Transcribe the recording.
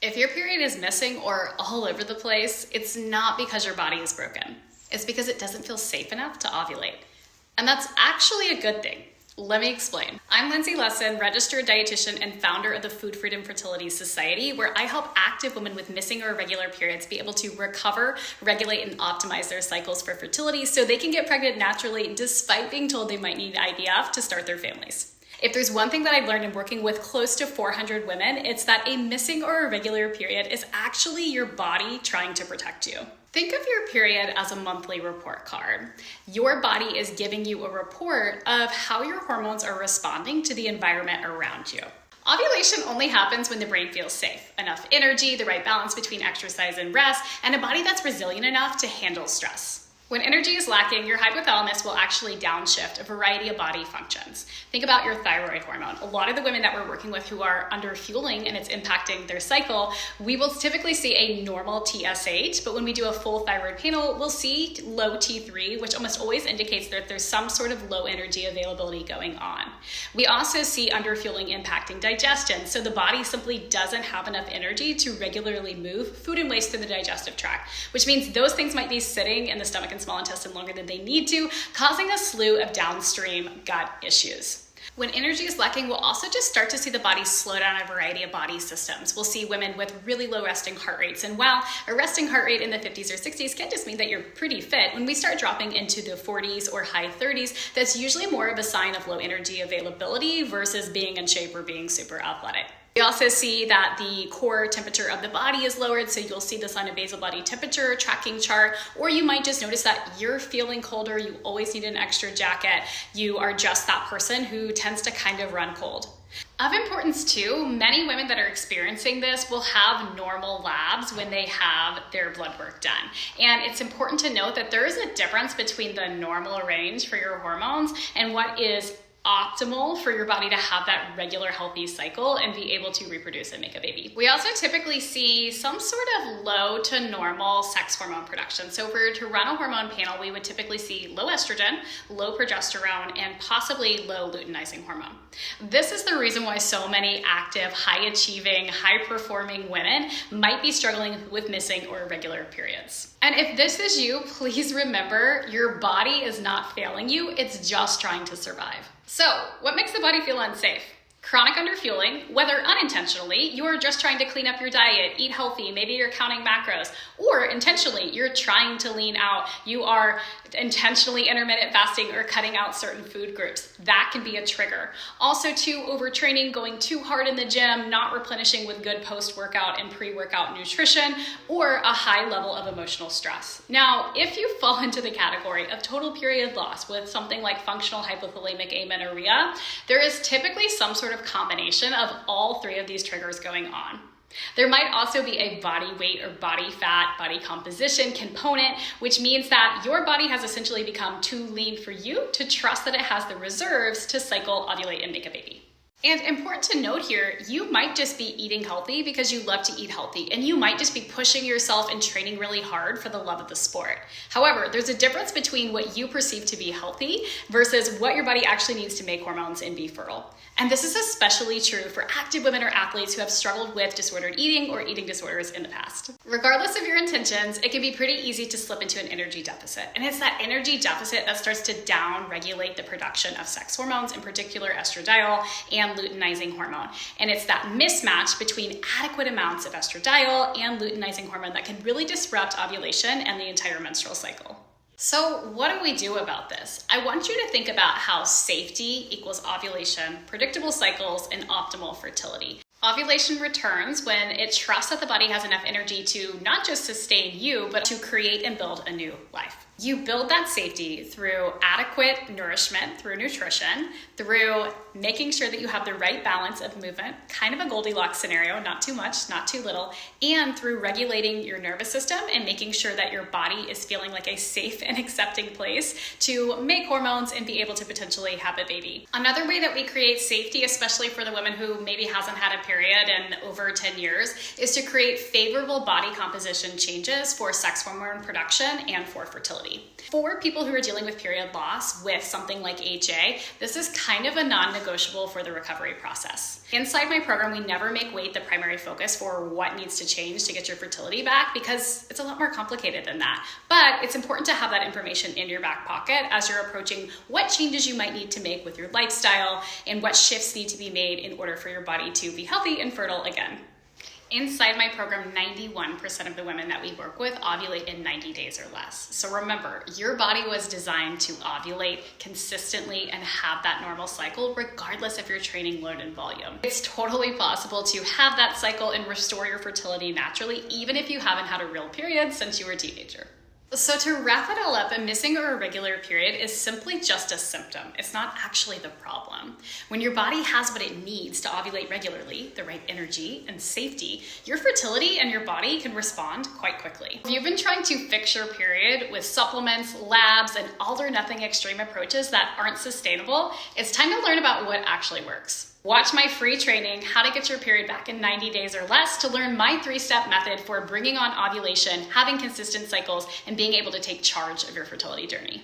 If your period is missing or all over the place, it's not because your body is broken. It's because it doesn't feel safe enough to ovulate. And that's actually a good thing. Let me explain. I'm Lindsay Lesson, registered dietitian and founder of the Food Freedom Fertility Society, where I help active women with missing or irregular periods be able to recover, regulate, and optimize their cycles for fertility so they can get pregnant naturally despite being told they might need IVF to start their families. If there's one thing that I've learned in working with close to 400 women, it's that a missing or irregular period is actually your body trying to protect you. Think of your period as a monthly report card. Your body is giving you a report of how your hormones are responding to the environment around you. Ovulation only happens when the brain feels safe, enough energy, the right balance between exercise and rest, and a body that's resilient enough to handle stress. When energy is lacking, your hypothalamus will actually downshift a variety of body functions. Think about your thyroid hormone. A lot of the women that we're working with who are under fueling and it's impacting their cycle, we will typically see a normal TSH, but when we do a full thyroid panel, we'll see low T3, which almost always indicates that there's some sort of low energy availability going on. We also see under fueling impacting digestion, so the body simply doesn't have enough energy to regularly move food and waste through the digestive tract, which means those things might be sitting in the stomach and small intestine longer than they need to, causing a slew of downstream gut issues. When energy is lacking, we'll also just start to see the body slow down a variety of body systems. We'll see women with really low resting heart rates. And while a resting heart rate in the 50s or 60s can just mean that you're pretty fit, when we start dropping into the 40s or high 30s, that's usually more of a sign of low energy availability versus being in shape or being super athletic. We also see that the core temperature of the body is lowered, so you'll see this on a basal body temperature tracking chart, or you might just notice that you're feeling colder, you always need an extra jacket, you are just that person who tends to kind of run cold. Of importance too, many women that are experiencing this will have normal labs when they have their blood work done. And it's important to note that there is a difference between the normal range for your hormones and what is optimal for your body to have that regular healthy cycle and be able to reproduce and make a baby. We also typically see some sort of low to normal sex hormone production. So if we were to run a hormone panel, we would typically see low estrogen, low progesterone, and possibly low luteinizing hormone. This is the reason why so many active, high-achieving, high-performing women might be struggling with missing or irregular periods. And if this is you, please remember your body is not failing you, it's just trying to survive. So, what makes the body feel unsafe? Chronic underfueling, whether unintentionally, you're just trying to clean up your diet, eat healthy, maybe you're counting macros, or intentionally, you're trying to lean out, you are intentionally intermittent fasting or cutting out certain food groups. That can be a trigger. Also too, overtraining, going too hard in the gym, not replenishing with good post-workout and pre-workout nutrition, or a high level of emotional stress. Now, if you fall into the category of total period loss with something like functional hypothalamic amenorrhea, there is typically some sort of combination of all three of these triggers going on. There might also be a body weight or body fat, body composition component, which means that your body has essentially become too lean for you to trust that it has the reserves to cycle, ovulate, and make a baby. And important to note here, you might just be eating healthy because you love to eat healthy, and you might just be pushing yourself and training really hard for the love of the sport. However, there's a difference between what you perceive to be healthy versus what your body actually needs to make hormones and be fertile. And this is especially true for active women or athletes who have struggled with disordered eating or eating disorders in the past. Regardless of your intentions, it can be pretty easy to slip into an energy deficit. And it's that energy deficit that starts to down-regulate the production of sex hormones, in particular estradiol and luteinizing hormone. And it's that mismatch between adequate amounts of estradiol and luteinizing hormone that can really disrupt ovulation and the entire menstrual cycle. So what do we do about this? I want you to think about how safety equals ovulation, predictable cycles, and optimal fertility. Ovulation returns when it trusts that the body has enough energy to not just sustain you, but to create and build a new life. You build that safety through adequate nourishment, through nutrition, through making sure that you have the right balance of movement, kind of a Goldilocks scenario, not too much, not too little, and through regulating your nervous system and making sure that your body is feeling like a safe and accepting place to make hormones and be able to potentially have a baby. Another way that we create safety, especially for the woman who maybe hasn't had a period in over 10 years, is to create favorable body composition changes for sex hormone production and for fertility. fertility. For people who are dealing with period loss with something like HA, this is kind of a non-negotiable for the recovery process. Inside my program, we never make weight the primary focus for what needs to change to get your fertility back, because it's a lot more complicated than that. But it's important to have that information in your back pocket as you're approaching what changes you might need to make with your lifestyle and what shifts need to be made in order for your body to be healthy and fertile again. Inside my program, 91% of the women that we work with ovulate in 90 days or less. So remember, your body was designed to ovulate consistently and have that normal cycle regardless of your training load and volume. It's totally possible to have that cycle and restore your fertility naturally, even if you haven't had a real period since you were a teenager. So to wrap it all up, a missing or irregular period is simply just a symptom. It's not actually the problem. When your body has what it needs to ovulate regularly, the right energy and safety, your fertility and your body can respond quite quickly. If you've been trying to fix your period with supplements, labs, and all or nothing extreme approaches that aren't sustainable, it's time to learn about what actually works. Watch my free training, How to Get Your Period Back in 90 Days or Less, to learn my 3-step method for bringing on ovulation, having consistent cycles, and being able to take charge of your fertility journey.